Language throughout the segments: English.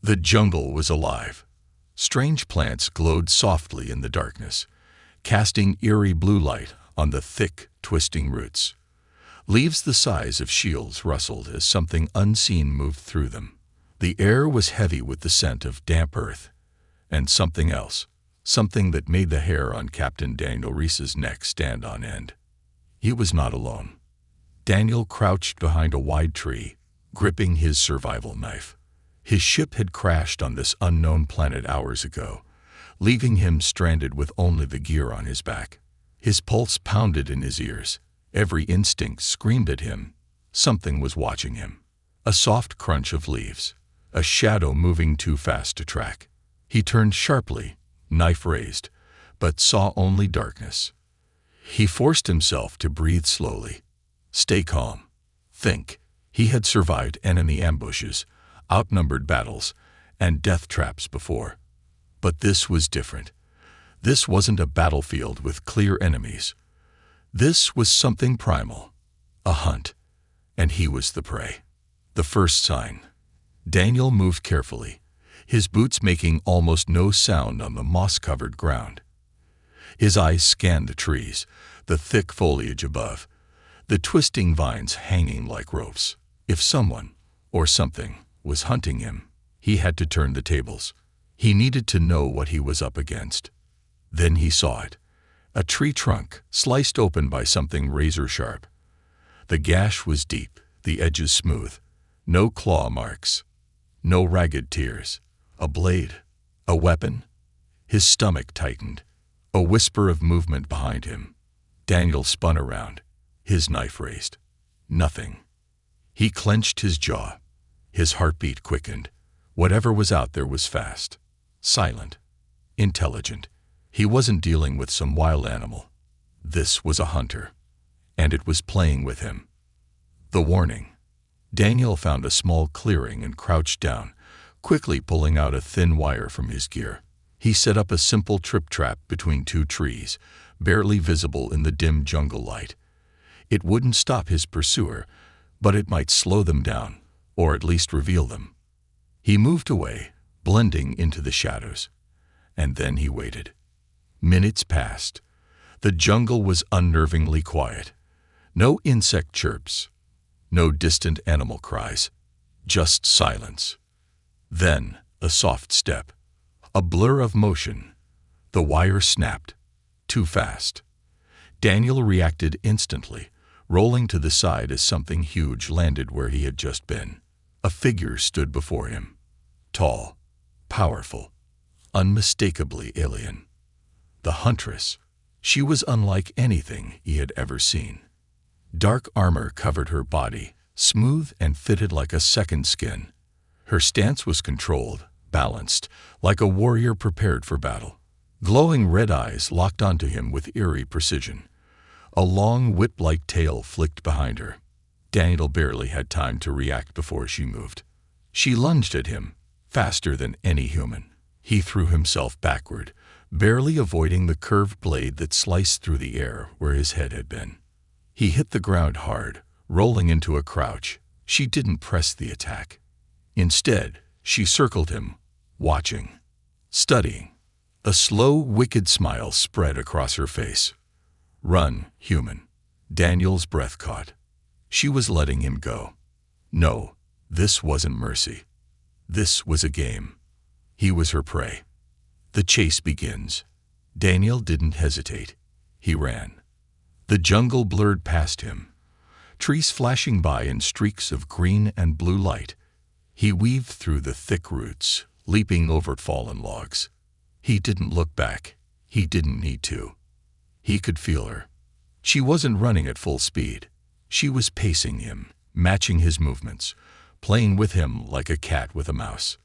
The jungle was alive. Strange plants glowed softly in the darkness, casting eerie blue light on the thick, twisting roots. Leaves the size of shields rustled as something unseen moved through them. The air was heavy with the scent of damp earth, and something else, something that made the hair on Captain Daniel Reese's neck stand on end. He was not alone. Daniel crouched behind a wide tree, gripping his survival knife. His ship had crashed on this unknown planet hours ago, leaving him stranded with only the gear on his back. His pulse pounded in his ears. Every instinct screamed at him. Something was watching him. A soft crunch of leaves. A shadow moving too fast to track. He turned sharply, knife raised, but saw only darkness. He forced himself to breathe slowly. Stay calm. Think. He had survived enemy ambushes, outnumbered battles, and death traps before. But this was different. This wasn't a battlefield with clear enemies. This was something primal. A hunt. And he was the prey. The first sign. Daniel moved carefully, his boots making almost no sound on the moss-covered ground. His eyes scanned the trees, the thick foliage above, the twisting vines hanging like ropes. If someone, or something, was hunting him, he had to turn the tables. He needed to know what he was up against. Then he saw it. A tree trunk, sliced open by something razor-sharp. The gash was deep, the edges smooth. No claw marks. No ragged tears. A blade. A weapon. His stomach tightened. A whisper of movement behind him. Daniel spun around, his knife raised. Nothing. He clenched his jaw. His heartbeat quickened. Whatever was out there was fast. Silent. Intelligent. He wasn't dealing with some wild animal. This was a hunter. And it was playing with him. The warning. Daniel found a small clearing and crouched down, quickly pulling out a thin wire from his gear. He set up a simple trip trap between two trees, barely visible in the dim jungle light. It wouldn't stop his pursuer, but it might slow them down, or at least reveal them. He moved away, blending into the shadows. And then he waited. Minutes passed. The jungle was unnervingly quiet. No insect chirps. No distant animal cries. Just silence. Then, a soft step. A blur of motion. The wire snapped. Too fast. Daniel reacted instantly, rolling to the side as something huge landed where he had just been. A figure stood before him. Tall. Powerful. Unmistakably alien. The Huntress. She was unlike anything he had ever seen. Dark armor covered her body, smooth and fitted like a second skin. Her stance was controlled, balanced, like a warrior prepared for battle. Glowing red eyes locked onto him with eerie precision. A long whip-like tail flicked behind her. Daniel barely had time to react before she moved. She lunged at him, faster than any human. He threw himself backward, barely avoiding the curved blade that sliced through the air where his head had been. He hit the ground hard, rolling into a crouch. She didn't press the attack. Instead, she circled him, watching, studying. A slow, wicked smile spread across her face. Run, human. Daniel's breath caught. She was letting him go. No, this wasn't mercy. This was a game. He was her prey. The chase begins. Daniel didn't hesitate. He ran. The jungle blurred past him, trees flashing by in streaks of green and blue light. He weaved through the thick roots, leaping over fallen logs. He didn't look back. He didn't need to. He could feel her. She wasn't running at full speed. She was pacing him, matching his movements, playing with him like a cat with a mouse.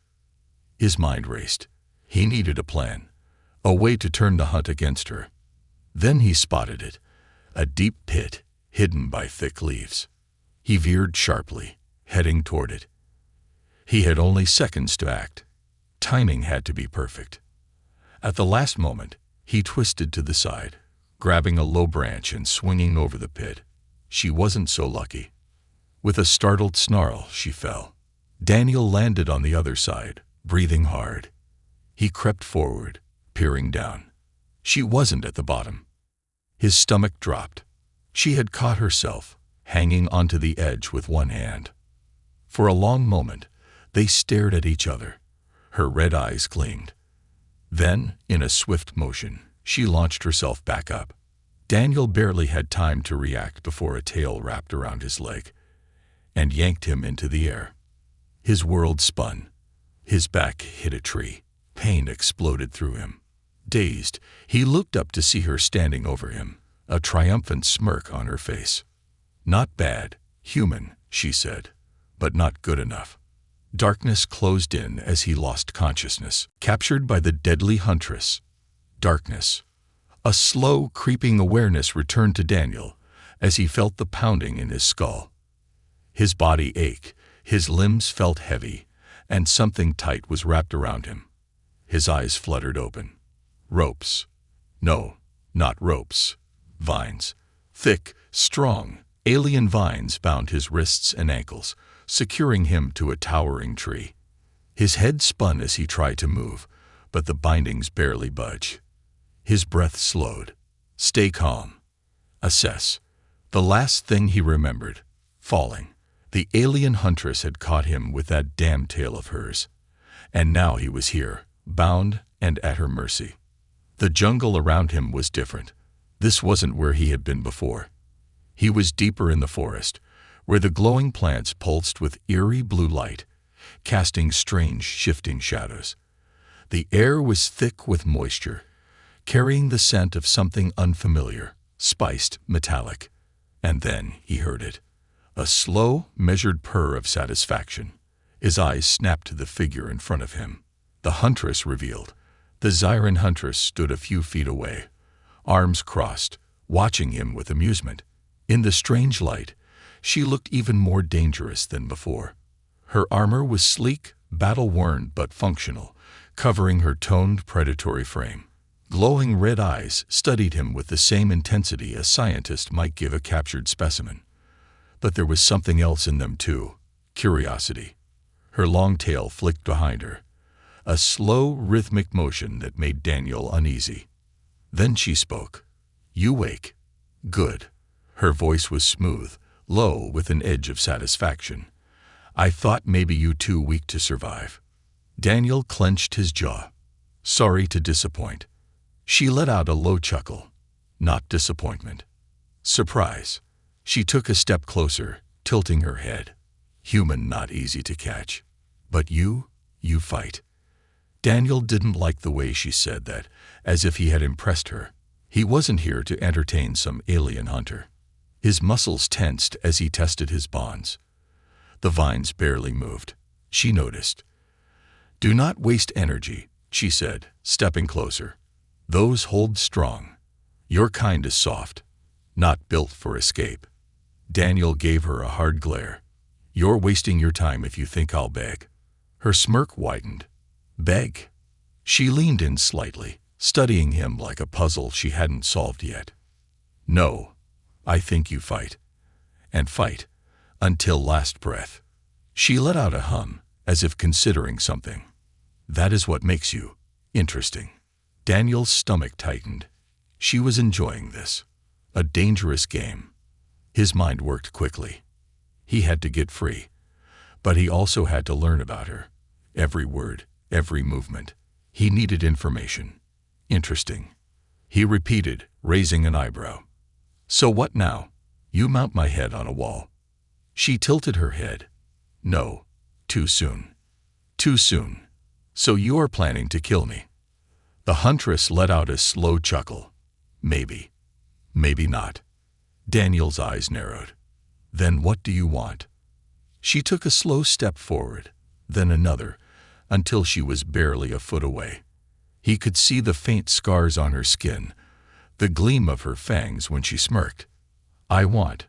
His mind raced. He needed a plan, a way to turn the hunt against her. Then he spotted it. A deep pit, hidden by thick leaves. He veered sharply, heading toward it. He had only seconds to act. Timing had to be perfect. At the last moment, he twisted to the side, grabbing a low branch and swinging over the pit. She wasn't so lucky. With a startled snarl, she fell. Daniel landed on the other side, breathing hard. He crept forward, peering down. She wasn't at the bottom. His stomach dropped. She had caught herself, hanging onto the edge with one hand. For a long moment, they stared at each other. Her red eyes gleamed. Then, in a swift motion, she launched herself back up. Daniel barely had time to react before a tail wrapped around his leg and yanked him into the air. His world spun. His back hit a tree. Pain exploded through him. Dazed, he looked up to see her standing over him, a triumphant smirk on her face. "Not bad, human," she said, "but not good enough." Darkness closed in as he lost consciousness, captured by the deadly Huntress. Darkness. A slow, creeping awareness returned to Daniel as he felt the pounding in his skull. His body ached, his limbs felt heavy, and something tight was wrapped around him. His eyes fluttered open. Ropes. No, not ropes. Vines. Thick, strong, alien vines bound his wrists and ankles, securing him to a towering tree. His head spun as he tried to move, but the bindings barely budged. His breath slowed. Stay calm. Assess. The last thing he remembered, falling. The alien Huntress had caught him with that damn tail of hers. And now he was here, bound and at her mercy. The jungle around him was different. This wasn't where he had been before. He was deeper in the forest, where the glowing plants pulsed with eerie blue light, casting strange, shifting shadows. The air was thick with moisture, carrying the scent of something unfamiliar, spiced, metallic. And then he heard it. A slow, measured purr of satisfaction. His eyes snapped to the figure in front of him. The Huntress revealed. The Zyran Huntress stood a few feet away, arms crossed, watching him with amusement. In the strange light, she looked even more dangerous than before. Her armor was sleek, battle-worn but functional, covering her toned, predatory frame. Glowing red eyes studied him with the same intensity a scientist might give a captured specimen. But there was something else in them too, curiosity. Her long tail flicked behind her, a slow, rhythmic motion that made Daniel uneasy. Then she spoke. "You wake. Good." Her voice was smooth, low with an edge of satisfaction. "I thought maybe you too weak to survive." Daniel clenched his jaw. "Sorry to disappoint." She let out a low chuckle. Not disappointment. Surprise. She took a step closer, tilting her head. "Human not easy to catch. But you fight." Daniel didn't like the way she said that, as if he had impressed her. He wasn't here to entertain some alien hunter. His muscles tensed as he tested his bonds. The vines barely moved. She noticed. "Do not waste energy," she said, stepping closer. "Those hold strong. Your kind is soft, not built for escape." Daniel gave her a hard glare. "You're wasting your time if you think I'll beg." Her smirk widened. "Beg?" She leaned in slightly, studying him like a puzzle she hadn't solved yet. "No, I think you fight. And fight. Until last breath." She let out a hum, as if considering something. "That is what makes you interesting." Daniel's stomach tightened. She was enjoying this. A dangerous game. His mind worked quickly. He had to get free. But he also had to learn about her. Every word, every movement. He needed information. Interesting. He repeated, raising an eyebrow. "So what now? You mount my head on a wall." She tilted her head. "No. Too soon." "Too soon. So you are planning to kill me." The Huntress let out a slow chuckle. "Maybe. Maybe not." Daniel's eyes narrowed. "Then what do you want?" She took a slow step forward, then another, until she was barely a foot away. He could see the faint scars on her skin, the gleam of her fangs when she smirked. "I want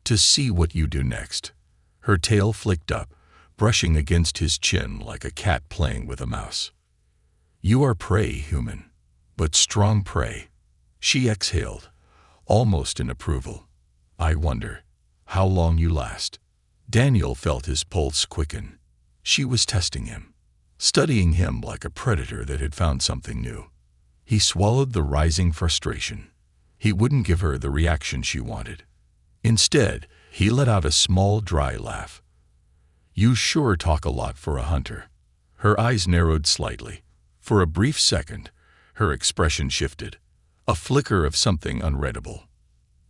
to see what you do next." Her tail flicked up, brushing against his chin like a cat playing with a mouse. "You are prey, human, but strong prey." She exhaled, almost in approval. "I wonder how long you last." Daniel felt his pulse quicken. She was testing him. studying him like a predator that had found something new. He swallowed the rising frustration. He wouldn't give her the reaction she wanted. Instead, he let out a small, dry laugh. "You sure talk a lot for a hunter." Her eyes narrowed slightly. For a brief second, her expression shifted, a flicker of something unreadable.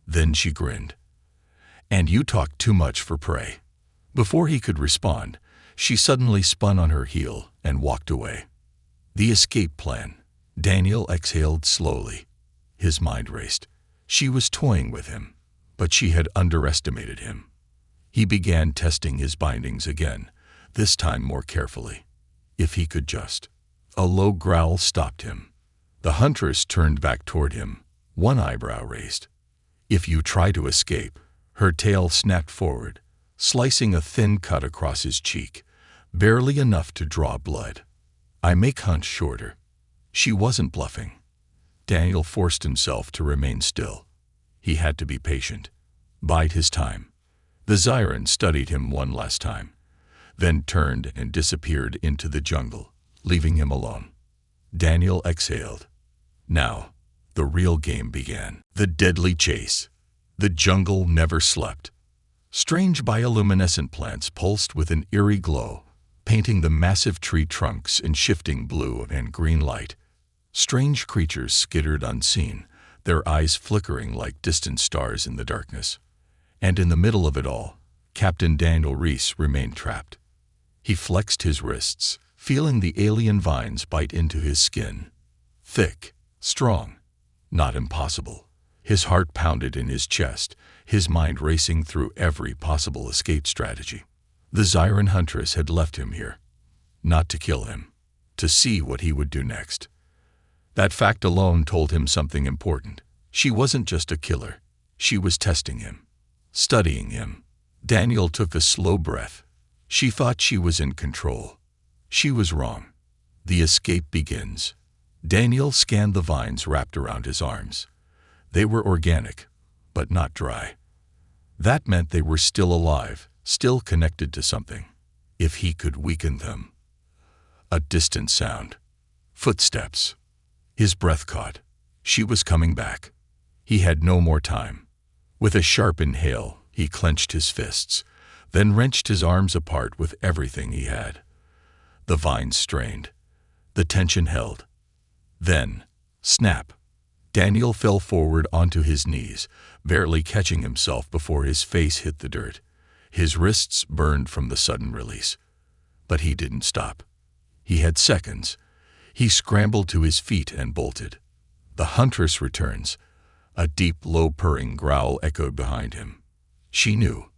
Then she grinned. "And you talk too much for prey." Before he could respond, she suddenly spun on her heel and walked away. The escape plan. Daniel exhaled slowly. His mind raced. She was toying with him, but she had underestimated him. He began testing his bindings again, this time more carefully. If he could just. A low growl stopped him. The huntress turned back toward him, one eyebrow raised. "If you try to escape," her tail snapped forward, slicing a thin cut across his cheek, barely enough to draw blood. "I make hunt shorter." She wasn't bluffing. Daniel forced himself to remain still. He had to be patient, bide his time. The Zyran studied him one last time, then turned and disappeared into the jungle, leaving him alone. Daniel exhaled. Now, the real game began. The deadly chase. The jungle never slept. Strange bioluminescent plants pulsed with an eerie glow, painting the massive tree trunks in shifting blue and green light. Strange creatures skittered unseen, their eyes flickering like distant stars in the darkness. And in the middle of it all, Captain Daniel Reese remained trapped. He flexed his wrists, feeling the alien vines bite into his skin. Thick, strong, not impossible. His heart pounded in his chest, his mind racing through every possible escape strategy. The Zyran huntress had left him here, not to kill him, to see what he would do next. That fact alone told him something important. She wasn't just a killer. She was testing him, studying him. Daniel took a slow breath. She thought she was in control. She was wrong. The escape begins. Daniel scanned the vines wrapped around his arms. They were organic, but not dry. That meant they were still alive, still connected to something. If he could weaken them. A distant sound. Footsteps. His breath caught. She was coming back. He had no more time. With a sharp inhale, he clenched his fists, then wrenched his arms apart with everything he had. The vines strained. The tension held. Then, snap. Daniel fell forward onto his knees, barely catching himself before his face hit the dirt. His wrists burned from the sudden release. But he didn't stop. He had seconds. He scrambled to his feet and bolted. The huntress returns. A deep, low purring growl echoed behind him. She knew.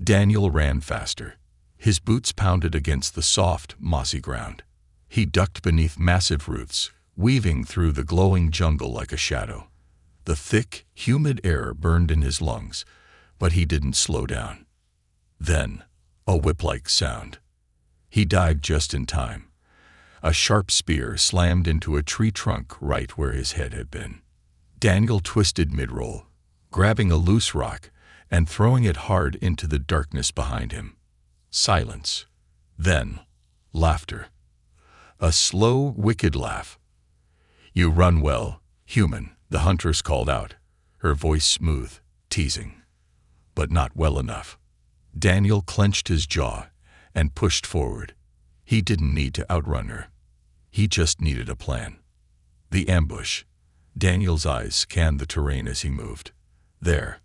Daniel ran faster. His boots pounded against the soft, mossy ground. He ducked beneath massive roots, weaving through the glowing jungle like a shadow. The thick, humid air burned in his lungs, but he didn't slow down. Then, a whip-like sound. He dived just in time. A sharp spear slammed into a tree trunk right where his head had been. Daniel twisted mid-roll, grabbing a loose rock and throwing it hard into the darkness behind him. Silence. Then, laughter. A slow, wicked laugh. "You run well, human," the huntress called out, her voice smooth, teasing. But not well enough. Daniel clenched his jaw and pushed forward. He didn't need to outrun her. He just needed a plan. The ambush. Daniel's eyes scanned the terrain as he moved. There.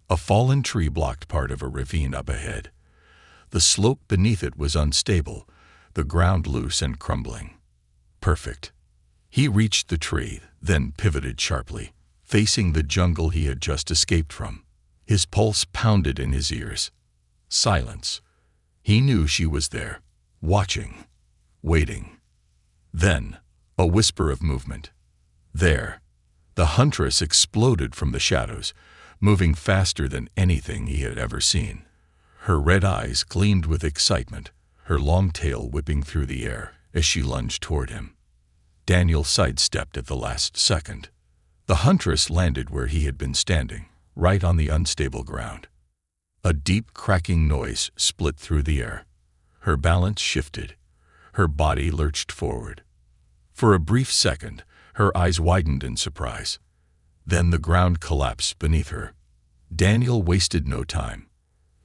A fallen tree blocked part of a ravine up ahead. The slope beneath it was unstable, the ground loose and crumbling. Perfect. He reached the tree, then pivoted sharply, facing the jungle he had just escaped from. His pulse pounded in his ears. Silence. He knew she was there, watching, waiting. Then, a whisper of movement. There. The huntress exploded from the shadows, moving faster than anything he had ever seen. Her red eyes gleamed with excitement, her long tail whipping through the air as she lunged toward him. Daniel sidestepped at the last second. The huntress landed where he had been standing, right on the unstable ground. A deep cracking noise split through the air. Her balance shifted. Her body lurched forward. For a brief second, her eyes widened in surprise. Then the ground collapsed beneath her. Daniel wasted no time.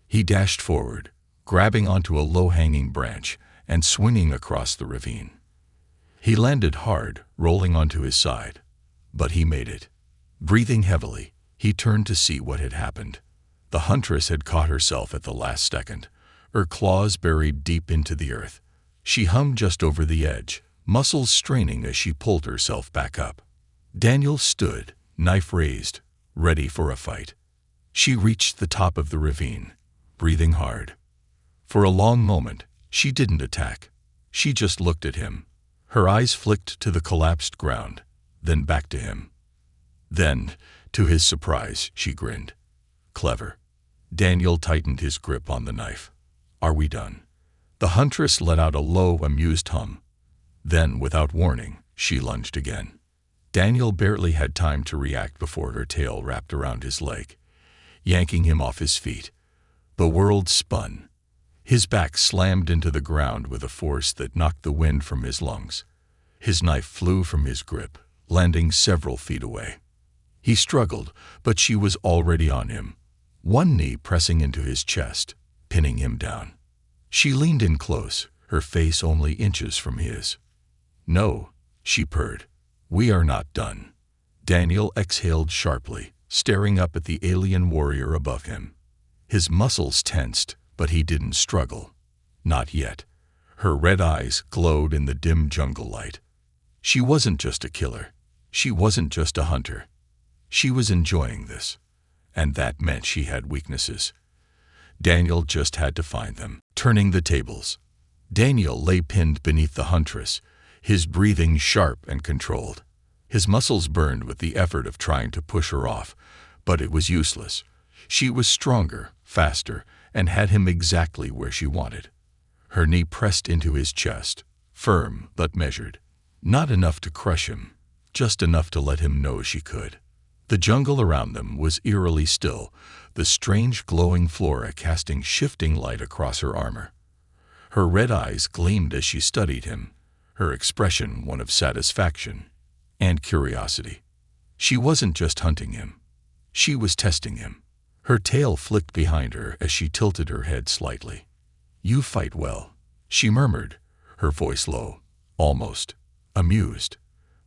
He dashed forward, grabbing onto a low-hanging branch and swinging across the ravine. He landed hard, rolling onto his side. But he made it. Breathing heavily, he turned to see what had happened. The huntress had caught herself at the last second, her claws buried deep into the earth. She hung just over the edge, muscles straining as she pulled herself back up. Daniel stood, knife raised, ready for a fight. She reached the top of the ravine, breathing hard. For a long moment, she didn't attack. She just looked at him. Her eyes flicked to the collapsed ground, then back to him. Then, to his surprise, she grinned. Clever. Daniel tightened his grip on the knife. Are we done? The huntress let out a low, amused hum. Then, without warning, she lunged again. Daniel barely had time to react before her tail wrapped around his leg, yanking him off his feet. The world spun. His back slammed into the ground with a force that knocked the wind from his lungs. His knife flew from his grip, landing several feet away. He struggled, but she was already on him, one knee pressing into his chest, pinning him down. She leaned in close, her face only inches from his. No, she purred. We are not done. Daniel exhaled sharply, staring up at the alien warrior above him. His muscles tensed, but he didn't struggle. Not yet. Her red eyes glowed in the dim jungle light. She wasn't just a killer. She wasn't just a hunter. She was enjoying this. And that meant she had weaknesses. Daniel just had to find them. Turning the tables. Daniel lay pinned beneath the huntress, his breathing sharp and controlled. His muscles burned with the effort of trying to push her off, but it was useless. She was stronger, faster, and had him exactly where she wanted. Her knee pressed into his chest, firm but measured. Not enough to crush him, just enough to let him know she could. The jungle around them was eerily still, the strange glowing flora casting shifting light across her armor. Her red eyes gleamed as she studied him, her expression one of satisfaction and curiosity. She wasn't just hunting him. She was testing him. Her tail flicked behind her as she tilted her head slightly. You fight well, she murmured, her voice low, almost amused,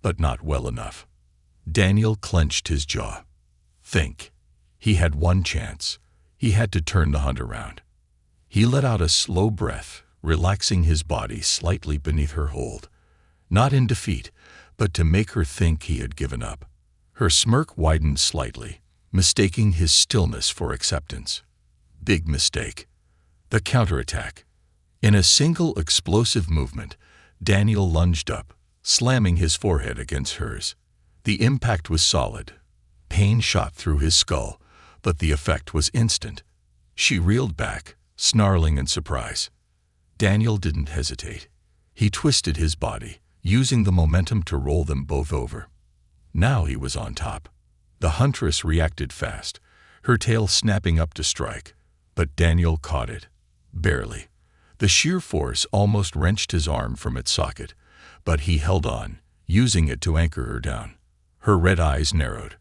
but not well enough. Daniel clenched his jaw. Think. He had one chance. He had to turn the hunt around. He let out a slow breath, relaxing his body slightly beneath her hold. Not in defeat, but to make her think he had given up. Her smirk widened slightly, mistaking his stillness for acceptance. Big mistake. The counterattack. In a single explosive movement, Daniel lunged up, slamming his forehead against hers. The impact was solid. Pain shot through his skull, but the effect was instant. She reeled back, snarling in surprise. Daniel didn't hesitate. He twisted his body, using the momentum to roll them both over. Now he was on top. The huntress reacted fast, her tail snapping up to strike, but Daniel caught it. Barely. The sheer force almost wrenched his arm from its socket, but he held on, using it to anchor her down. Her red eyes narrowed,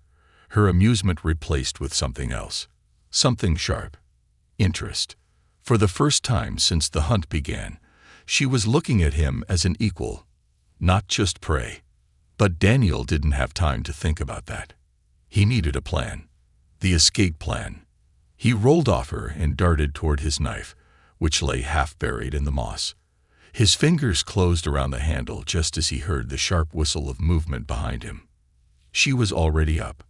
her amusement replaced with something else. Something sharp. Interest. For the first time since the hunt began, she was looking at him as an equal, not just prey. But Daniel didn't have time to think about that. He needed a plan. The escape plan. He rolled off her and darted toward his knife, which lay half buried in the moss. His fingers closed around the handle just as he heard the sharp whistle of movement behind him. She was already up.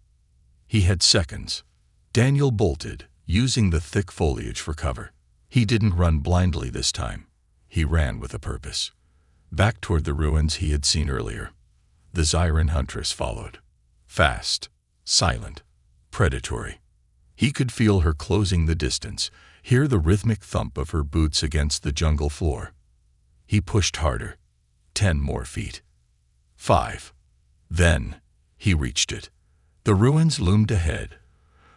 He had seconds. Daniel bolted, using the thick foliage for cover. He didn't run blindly this time. He ran with a purpose. Back toward the ruins he had seen earlier. The Zyran huntress followed. Fast, silent, predatory. He could feel her closing the distance, hear the rhythmic thump of her boots against the jungle floor. He pushed harder. 10 more feet. 5. Then, he reached it. The ruins loomed ahead.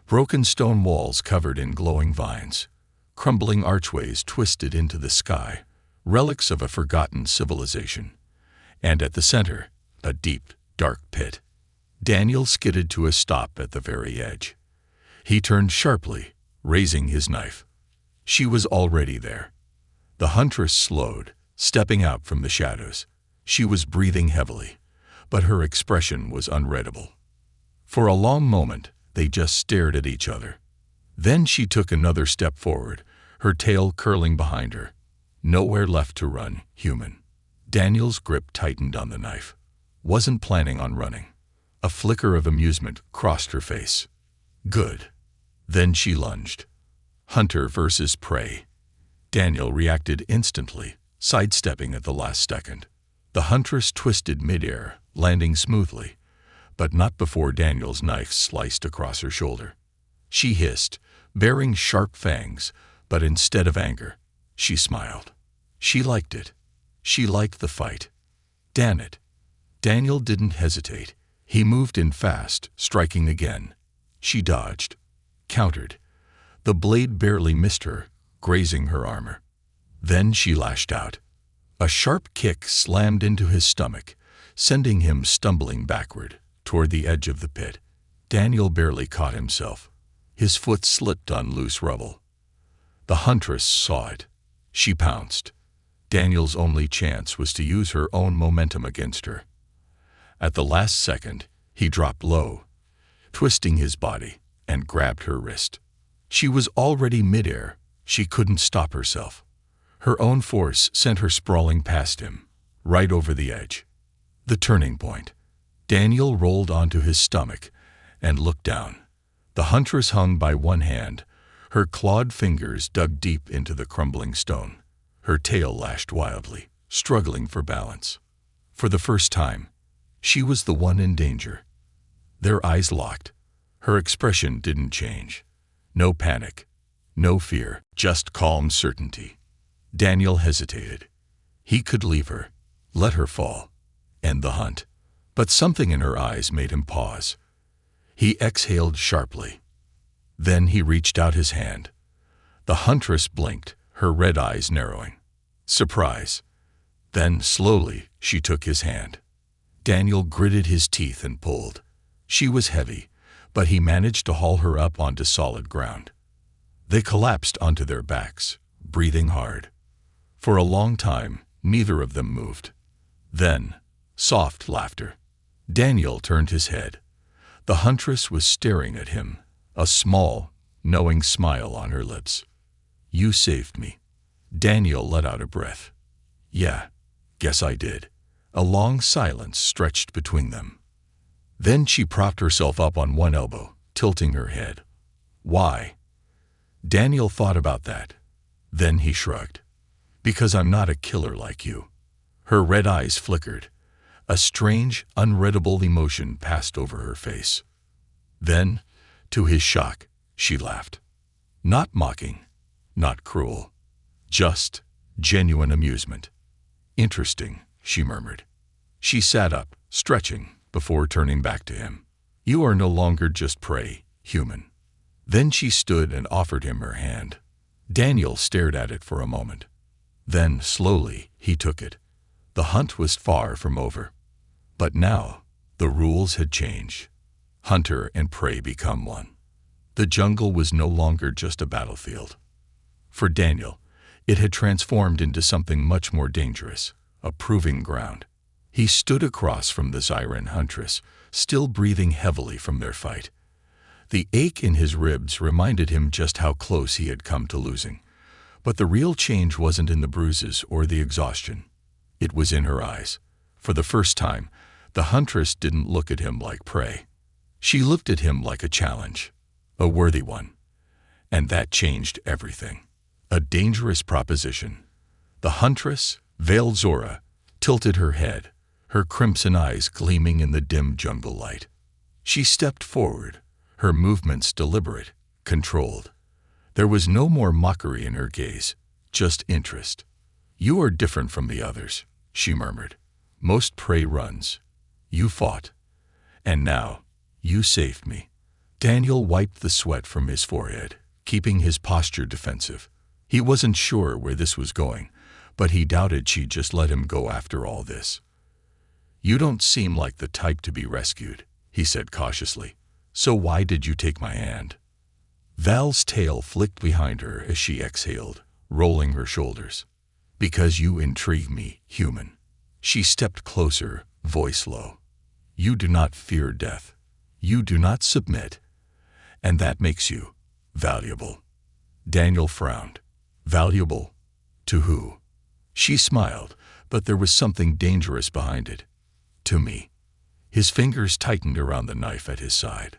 Broken stone walls covered in glowing vines. Crumbling archways twisted into the sky, relics of a forgotten civilization. And at the center, a deep, dark pit. Daniel skidded to a stop at the very edge. He turned sharply, raising his knife. She was already there. The huntress slowed, stepping out from the shadows. She was breathing heavily, but her expression was unreadable. For a long moment, they just stared at each other. Then she took another step forward, her tail curling behind her. Nowhere left to run, human. Daniel's grip tightened on the knife. Wasn't planning on running. A flicker of amusement crossed her face. Good. Then she lunged. Hunter versus prey. Daniel reacted instantly, sidestepping at the last second. The huntress twisted midair, landing smoothly, but not before Daniel's knife sliced across her shoulder. She hissed, baring sharp fangs, but instead of anger, she smiled. She liked it. She liked the fight. Damn it. Daniel didn't hesitate. He moved in fast, striking again. She dodged, countered. The blade barely missed her, grazing her armor. Then she lashed out. A sharp kick slammed into his stomach, sending him stumbling backward, toward the edge of the pit. Daniel barely caught himself. His foot slipped on loose rubble. The huntress saw it. She pounced. Daniel's only chance was to use her own momentum against her. At the last second, he dropped low, twisting his body, and grabbed her wrist. She was already midair. She couldn't stop herself. Her own force sent her sprawling past him, right over the edge. The turning point. Daniel rolled onto his stomach and looked down. The huntress hung by one hand. Her clawed fingers dug deep into the crumbling stone. Her tail lashed wildly, struggling for balance. For the first time, she was the one in danger. Their eyes locked. Her expression didn't change. No panic, no fear, just calm certainty. Daniel hesitated. He could leave her, let her fall, end the hunt. But something in her eyes made him pause. He exhaled sharply. Then he reached out his hand. The huntress blinked, her red eyes narrowing. Surprise. Then, slowly, she took his hand. Daniel gritted his teeth and pulled. She was heavy, but he managed to haul her up onto solid ground. They collapsed onto their backs, breathing hard. For a long time, neither of them moved. Then, soft laughter. Daniel turned his head. The huntress was staring at him, a small, knowing smile on her lips. You saved me. Daniel let out a breath. Yeah, guess I did. A long silence stretched between them. Then she propped herself up on one elbow, tilting her head. Why? Daniel thought about that. Then he shrugged. Because I'm not a killer like you. Her red eyes flickered. A strange, unreadable emotion passed over her face. Then, to his shock, she laughed. Not mocking, not cruel. Just genuine amusement. Interesting, she murmured. She sat up, stretching, before turning back to him. You are no longer just prey, human. Then she stood and offered him her hand. Daniel stared at it for a moment. Then, slowly, he took it. The hunt was far from over. But now, the rules had changed. Hunter and prey become one. The jungle was no longer just a battlefield. For Daniel, it had transformed into something much more dangerous, a proving ground. He stood across from the Zyran huntress, still breathing heavily from their fight. The ache in his ribs reminded him just how close he had come to losing. But the real change wasn't in the bruises or the exhaustion. It was in her eyes. For the first time, the huntress didn't look at him like prey. She looked at him like a challenge, a worthy one. And that changed everything. A dangerous proposition. The huntress, veiled Zora, tilted her head, her crimson eyes gleaming in the dim jungle light. She stepped forward, her movements deliberate, controlled. There was no more mockery in her gaze, just interest. You are different from the others, she murmured. Most prey runs. You fought. And now, you saved me. Daniel wiped the sweat from his forehead, keeping his posture defensive. He wasn't sure where this was going, but he doubted she'd just let him go after all this. "You don't seem like the type to be rescued," he said cautiously. "So why did you take my hand?" Val's tail flicked behind her as she exhaled, rolling her shoulders. "Because you intrigue me, human." She stepped closer, voice low. "You do not fear death. You do not submit. And that makes you valuable." Daniel frowned. Valuable? To who? She smiled, but there was something dangerous behind it. "To me." His fingers tightened around the knife at his side.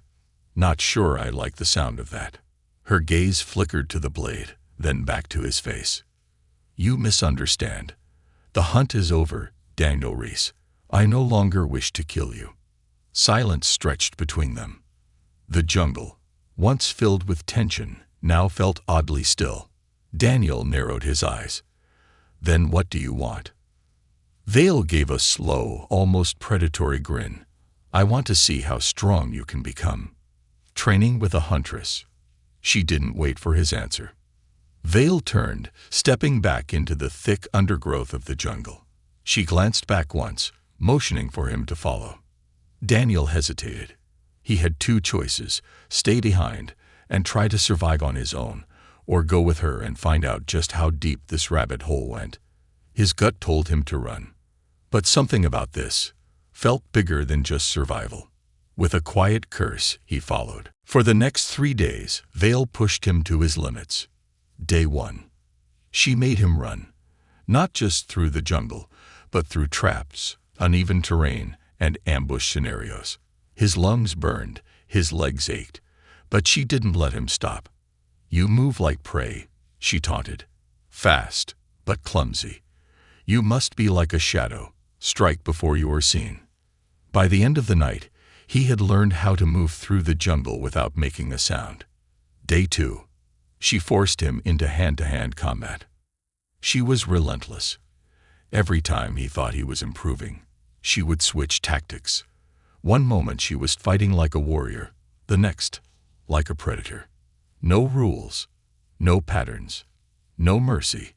"Not sure I like the sound of that." Her gaze flickered to the blade, then back to his face. "You misunderstand. The hunt is over, Daniel Reese. I no longer wish to kill you." Silence stretched between them. The jungle, once filled with tension, now felt oddly still. Daniel narrowed his eyes. "Then what do you want?" Vale gave a slow, almost predatory grin. "I want to see how strong you can become." "Training with a huntress." She didn't wait for his answer. Vale turned, stepping back into the thick undergrowth of the jungle. She glanced back once, motioning for him to follow. Daniel hesitated. He had two choices: stay behind and try to survive on his own, or go with her and find out just how deep this rabbit hole went. His gut told him to run. But something about this felt bigger than just survival. With a quiet curse, he followed. For the next 3 days, Vale pushed him to his limits. Day 1. She made him run, not just through the jungle, but through traps, uneven terrain, and ambush scenarios. His lungs burned, his legs ached, but she didn't let him stop. "You move like prey," she taunted. "Fast, but clumsy. You must be like a shadow, strike before you are seen." By the end of the night, he had learned how to move through the jungle without making a sound. Day 2. She forced him into hand-to-hand combat. She was relentless. Every time he thought he was improving, she would switch tactics. One moment she was fighting like a warrior, the next, like a predator. No rules, no patterns, no mercy.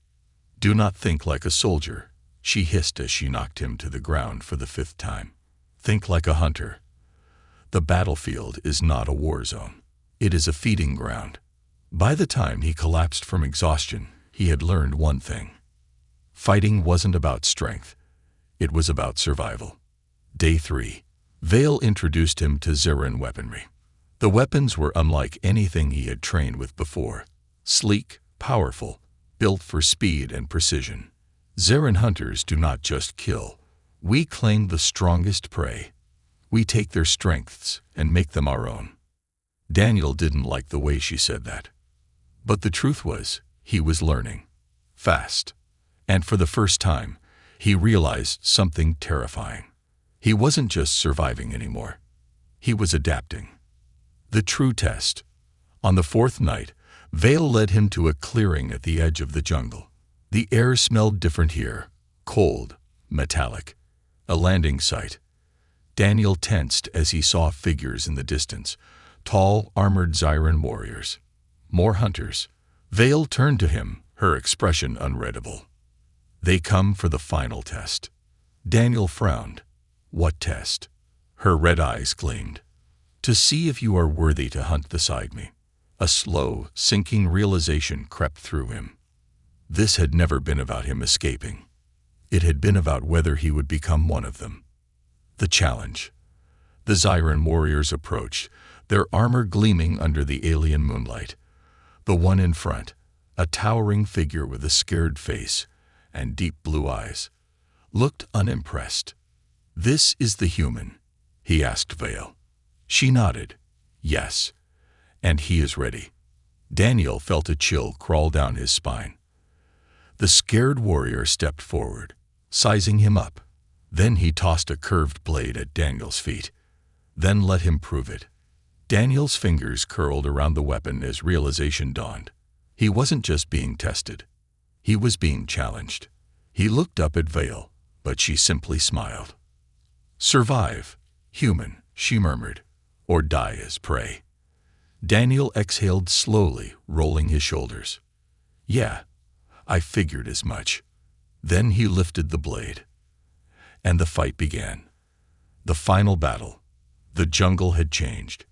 "Do not think like a soldier," she hissed as she knocked him to the ground for the 5th time. "Think like a hunter. The battlefield is not a war zone. It is a feeding ground." By the time he collapsed from exhaustion, he had learned one thing. Fighting wasn't about strength. It was about survival. Day 3. Vale introduced him to Zeran weaponry. The weapons were unlike anything he had trained with before. Sleek, powerful, built for speed and precision. Zeran hunters do not just kill. We claim the strongest prey. We take their strengths and make them our own. Daniel didn't like the way she said that. But the truth was, he was learning. Fast. And for the first time, he realized something terrifying. He wasn't just surviving anymore. He was adapting. The true test. On the 4th night, Vale led him to a clearing at the edge of the jungle. The air smelled different here. Cold, metallic. A landing site. Daniel tensed as he saw figures in the distance. Tall, armored Zyran warriors. More hunters. Vale turned to him, her expression unreadable. "They come for the final test." Daniel frowned. "What test?" Her red eyes gleamed. "To see if you are worthy to hunt beside me." A slow, sinking realization crept through him. This had never been about him escaping. It had been about whether he would become one of them. The challenge. The Zyran warriors approached, their armor gleaming under the alien moonlight. The one in front, a towering figure with a scared face and deep blue eyes, looked unimpressed. "This is the human?" he asked Vale. She nodded. "Yes. And he is ready." Daniel felt a chill crawl down his spine. The scared warrior stepped forward, sizing him up. Then he tossed a curved blade at Daniel's feet. Then let him prove it. Daniel's fingers curled around the weapon as realization dawned. He wasn't just being tested. He was being challenged. He looked up at Vale, but she simply smiled. "Survive, human," she murmured, "or die as prey." Daniel exhaled slowly, rolling his shoulders. "Yeah, I figured as much." Then he lifted the blade, and the fight began. The final battle. The jungle had changed.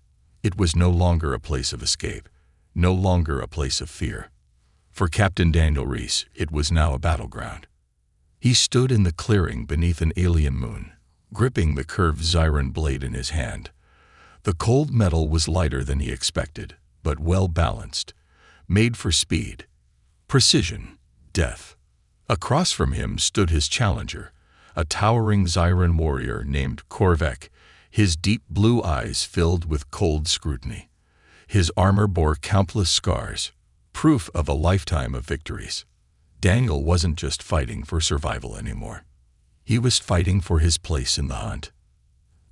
It was no longer a place of escape, no longer a place of fear. For Captain Daniel Reese, it was now a battleground. He stood in the clearing beneath an alien moon, gripping the curved Zyran blade in his hand. The cold metal was lighter than he expected, but well balanced, made for speed, precision, death. Across from him stood his challenger, a towering Zyran warrior named Korvek, his deep blue eyes filled with cold scrutiny. His armor bore countless scars, proof of a lifetime of victories. Daniel wasn't just fighting for survival anymore. He was fighting for his place in the hunt.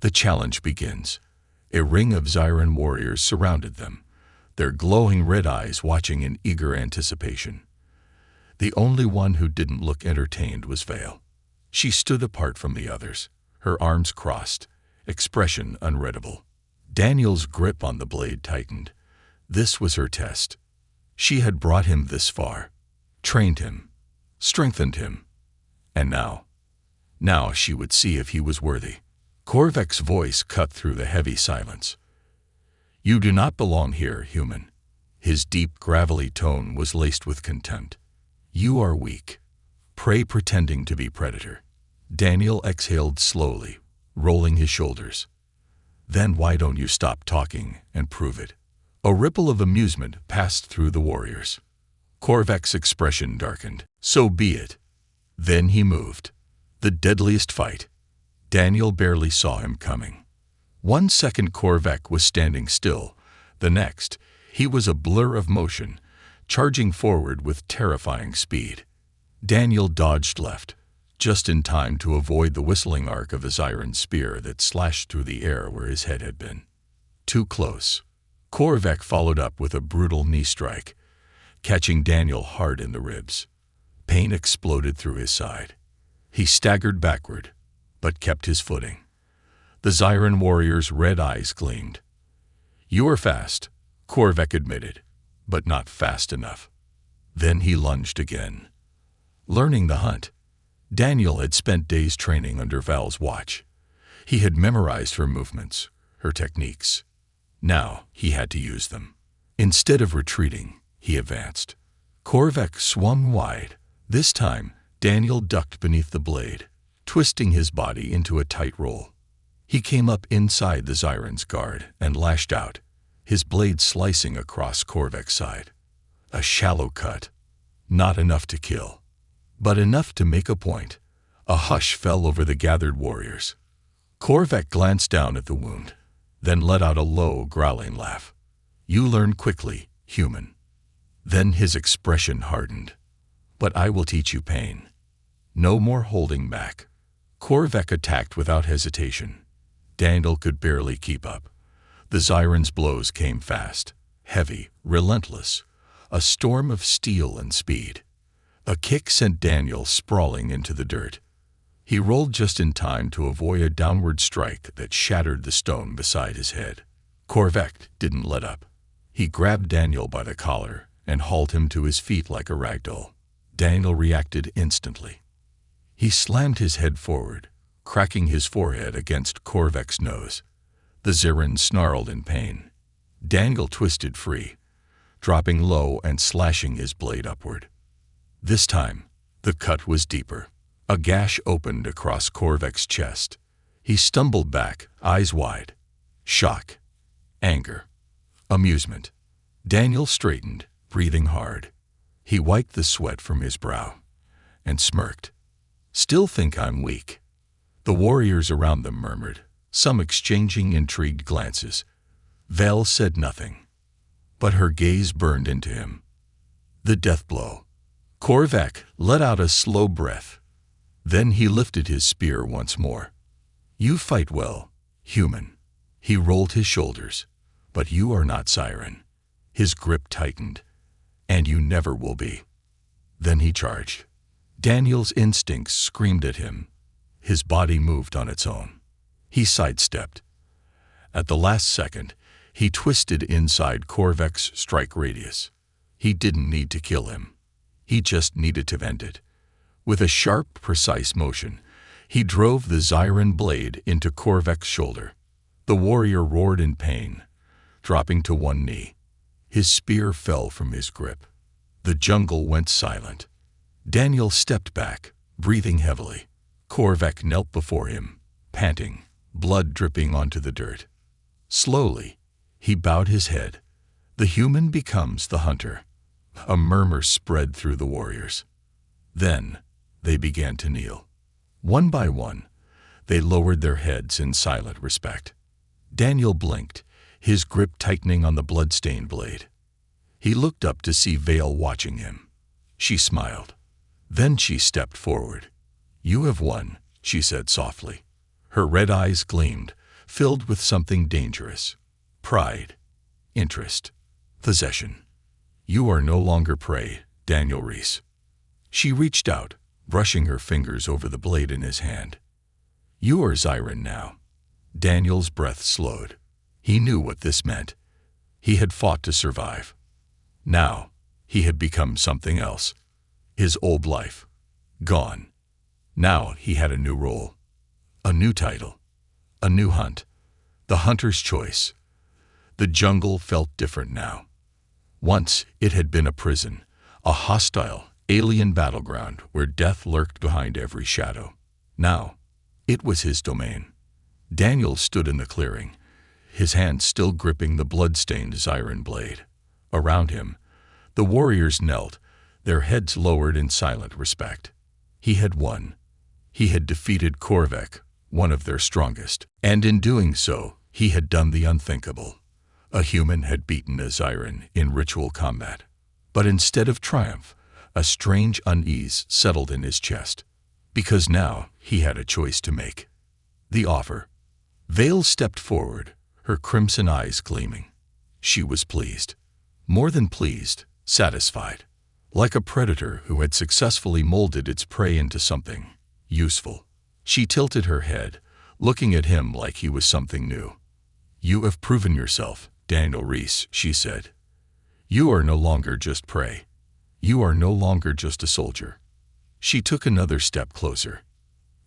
The challenge begins. A ring of Zyran warriors surrounded them, their glowing red eyes watching in eager anticipation. The only one who didn't look entertained was Vale. She stood apart from the others, her arms crossed, expression unreadable. Daniel's grip on the blade tightened. This was her test. She had brought him this far, trained him, strengthened him, and now she would see if he was worthy. Korvek's voice cut through the heavy silence. "You do not belong here, human." His deep, gravelly tone was laced with contempt. "You are weak, prey pretending to be predator." Daniel exhaled slowly, rolling his shoulders. "Then why don't you stop talking and prove it?" A ripple of amusement passed through the warriors. Korvek's expression darkened. "So be it." Then he moved. The deadliest fight. Daniel barely saw him coming. 1 second Korvek was standing still. The next, he was a blur of motion, charging forward with terrifying speed. Daniel dodged left, just in time to avoid the whistling arc of a Zyran spear that slashed through the air where his head had been. Too close. Korvek followed up with a brutal knee strike, catching Daniel hard in the ribs. Pain exploded through his side. He staggered backward, but kept his footing. The Zyran warrior's red eyes gleamed. "You are fast," Korvek admitted, "but not fast enough." Then he lunged again. Learning the hunt, Daniel had spent days training under Val's watch. He had memorized her movements, her techniques. Now he had to use them. Instead of retreating, he advanced. Korvek swung wide. This time, Daniel ducked beneath the blade, twisting his body into a tight roll. He came up inside the Zyran's guard and lashed out, his blade slicing across Korvek's side. A shallow cut, not enough to kill, but enough to make a point. A hush fell over the gathered warriors. Korvek glanced down at the wound, then let out a low, growling laugh. "You learn quickly, human." Then his expression hardened. "But I will teach you pain. No more holding back." Korvek attacked without hesitation. Daniel could barely keep up. The Zyran's blows came fast, heavy, relentless, a storm of steel and speed. A kick sent Daniel sprawling into the dirt. He rolled just in time to avoid a downward strike that shattered the stone beside his head. Korvek didn't let up. He grabbed Daniel by the collar and hauled him to his feet like a ragdoll. Daniel reacted instantly. He slammed his head forward, cracking his forehead against Korvek's nose. The Zyran snarled in pain. Daniel twisted free, dropping low and slashing his blade upward. This time, the cut was deeper. A gash opened across Korvek's chest. He stumbled back, eyes wide. Shock, anger, amusement. Daniel straightened, breathing hard. He wiped the sweat from his brow and smirked. "Still think I'm weak?" The warriors around them murmured, some exchanging intrigued glances. Val said nothing, but her gaze burned into him. The death blow. Korvek let out a slow breath. Then he lifted his spear once more. "You fight well, human." He rolled his shoulders. "But you are not Zyran." His grip tightened. "And you never will be." Then he charged. Daniel's instincts screamed at him. His body moved on its own. He sidestepped. At the last second, he twisted inside Korvek's strike radius. He didn't need to kill him. He just needed to end it. With a sharp, precise motion, he drove the Zyran blade into Korvek's shoulder. The warrior roared in pain, dropping to one knee. His spear fell from his grip. The jungle went silent. Daniel stepped back, breathing heavily. Korvek knelt before him, panting, blood dripping onto the dirt. Slowly, he bowed his head. The human becomes the hunter. A murmur spread through the warriors. Then, they began to kneel. One by one, they lowered their heads in silent respect. Daniel blinked, his grip tightening on the blood-stained blade. He looked up to see Vale watching him. She smiled. Then she stepped forward. "You have won," she said softly. Her red eyes gleamed, filled with something dangerous. Pride, interest, possession. "You are no longer prey, Daniel Reese." She reached out, brushing her fingers over the blade in his hand. "You are Zyran now." Daniel's breath slowed. He knew what this meant. He had fought to survive. Now, he had become something else. His old life, gone. Now he had a new role, a new title, a new hunt, the hunter's choice. The jungle felt different now. Once it had been a prison, a hostile, alien battleground where death lurked behind every shadow. Now, it was his domain. Daniel stood in the clearing, his hand still gripping the blood-stained Zyran blade. Around him, the warriors knelt, their heads lowered in silent respect. He had won. He had defeated Korvek, one of their strongest, and in doing so, he had done the unthinkable. A human had beaten a Zyran in ritual combat. But instead of triumph, a strange unease settled in his chest, because now he had a choice to make. The offer. Vale stepped forward, her crimson eyes gleaming. She was pleased. More than pleased, satisfied. Like a predator who had successfully molded its prey into something useful. She tilted her head, looking at him like he was something new. "You have proven yourself, Daniel Reese," she said. "You are no longer just prey. You are no longer just a soldier." She took another step closer.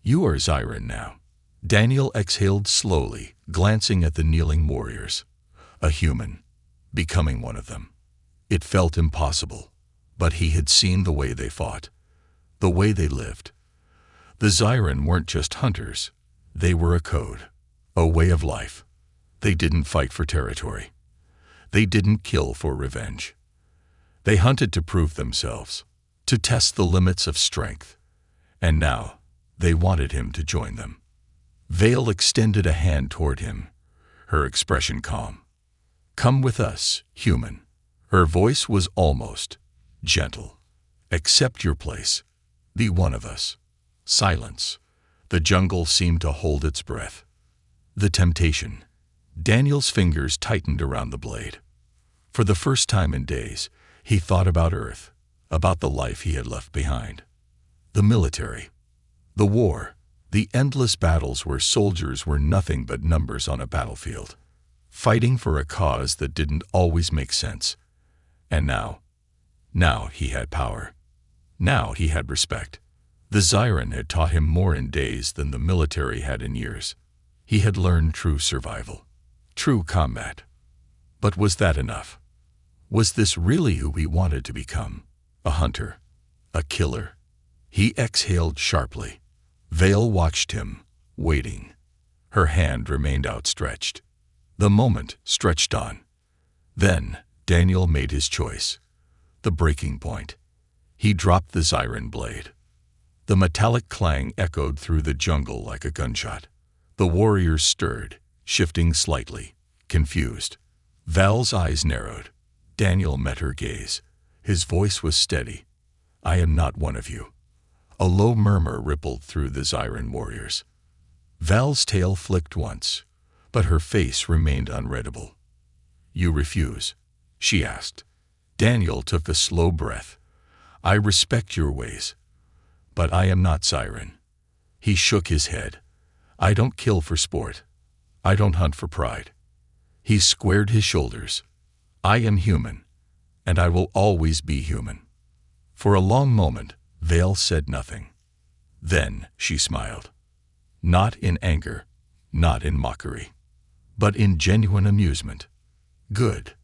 "You are Zyran now." Daniel exhaled slowly, glancing at the kneeling warriors. A human, becoming one of them. It felt impossible, but he had seen the way they fought, the way they lived. The Zyran weren't just hunters. They were a code, a way of life. They didn't fight for territory. They didn't kill for revenge. They hunted to prove themselves, to test the limits of strength. And now, they wanted him to join them. Vale extended a hand toward him, her expression calm. "Come with us, human." Her voice was almost gentle. "Accept your place. Be one of us." Silence. The jungle seemed to hold its breath. The temptation. Daniel's fingers tightened around the blade. For the first time in days, he thought about Earth, about the life he had left behind. The military. The war. The endless battles where soldiers were nothing but numbers on a battlefield, fighting for a cause that didn't always make sense. And now he had power. Now he had respect. The Zyran had taught him more in days than the military had in years. He had learned true survival, true combat. But was that enough? Was this really who he wanted to become? A hunter? A killer? He exhaled sharply. Vale watched him, waiting. Her hand remained outstretched. The moment stretched on. Then Daniel made his choice. The breaking point. He dropped the Zyran blade. The metallic clang echoed through the jungle like a gunshot. The warriors stirred, shifting slightly, confused. Val's eyes narrowed. Daniel met her gaze. His voice was steady. "I am not one of you." A low murmur rippled through the Zyran warriors. Val's tail flicked once, but her face remained unreadable. "You refuse?" she asked. Daniel took a slow breath. "I respect your ways, but I am not Zyran." He shook his head. "I don't kill for sport. I don't hunt for pride." He squared his shoulders. "I am human, and I will always be human." For a long moment, Vale said nothing. Then she smiled. Not in anger, not in mockery, but in genuine amusement. Good.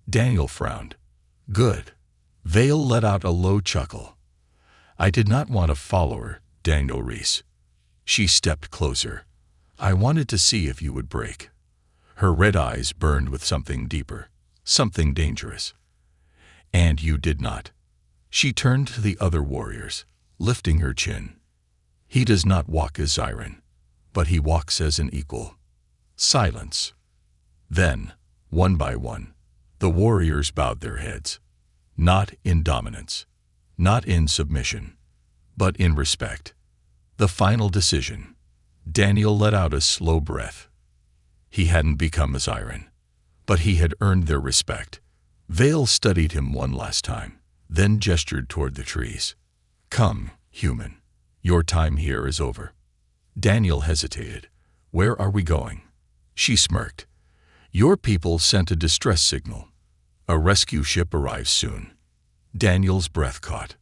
Daniel frowned. Good. Vale let out a low chuckle. I did not want a follower, Daniel Reese. She stepped closer. I wanted to see if you would break. Her red eyes burned with something deeper, something dangerous. And you did not. She turned to the other warriors, lifting her chin. He does not walk as Zyron, but he walks as an equal. Silence. Then, one by one, the warriors bowed their heads. Not in dominance, not in submission, but in respect. The final decision. Daniel let out a slow breath. He hadn't become a Zyron, but he had earned their respect. Vale studied him one last time, then gestured toward the trees. Come, human. Your time here is over. Daniel hesitated. Where are we going? She smirked. Your people sent a distress signal. A rescue ship arrives soon. Daniel's breath caught.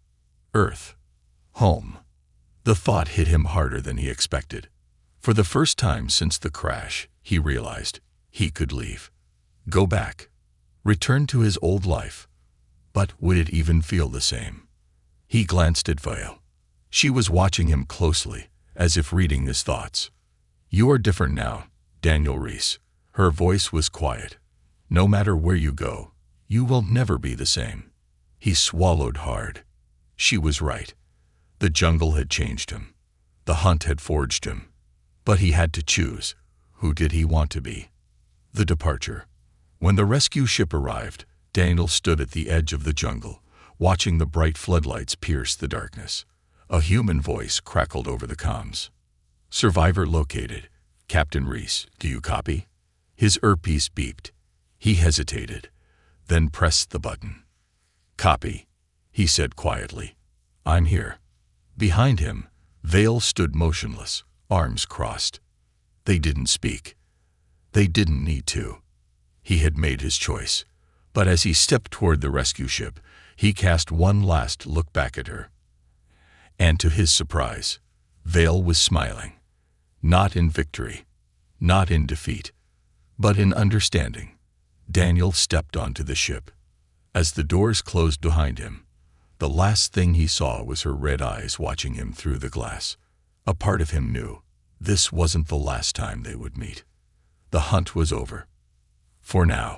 Earth. Home. The thought hit him harder than he expected. For the first time since the crash, he realized he could leave. Go back. Return to his old life. But would it even feel the same? He glanced at Vale. She was watching him closely, as if reading his thoughts. You are different now, Daniel Reese. Her voice was quiet. No matter where you go, you will never be the same. He swallowed hard. She was right. The jungle had changed him. The hunt had forged him. But he had to choose. Who did he want to be? The departure. When the rescue ship arrived, Daniel stood at the edge of the jungle, watching the bright floodlights pierce the darkness. A human voice crackled over the comms. Survivor located. Captain Reese, do you copy? His earpiece beeped. He hesitated, then pressed the button. Copy, he said quietly. I'm here. Behind him, Vale stood motionless, arms crossed. They didn't speak. They didn't need to. He had made his choice. But as he stepped toward the rescue ship, he cast one last look back at her. And to his surprise, Vale was smiling. Not in victory, not in defeat, but in understanding. Daniel stepped onto the ship. As the doors closed behind him, the last thing he saw was her red eyes watching him through the glass. A part of him knew this wasn't the last time they would meet. The hunt was over. For now.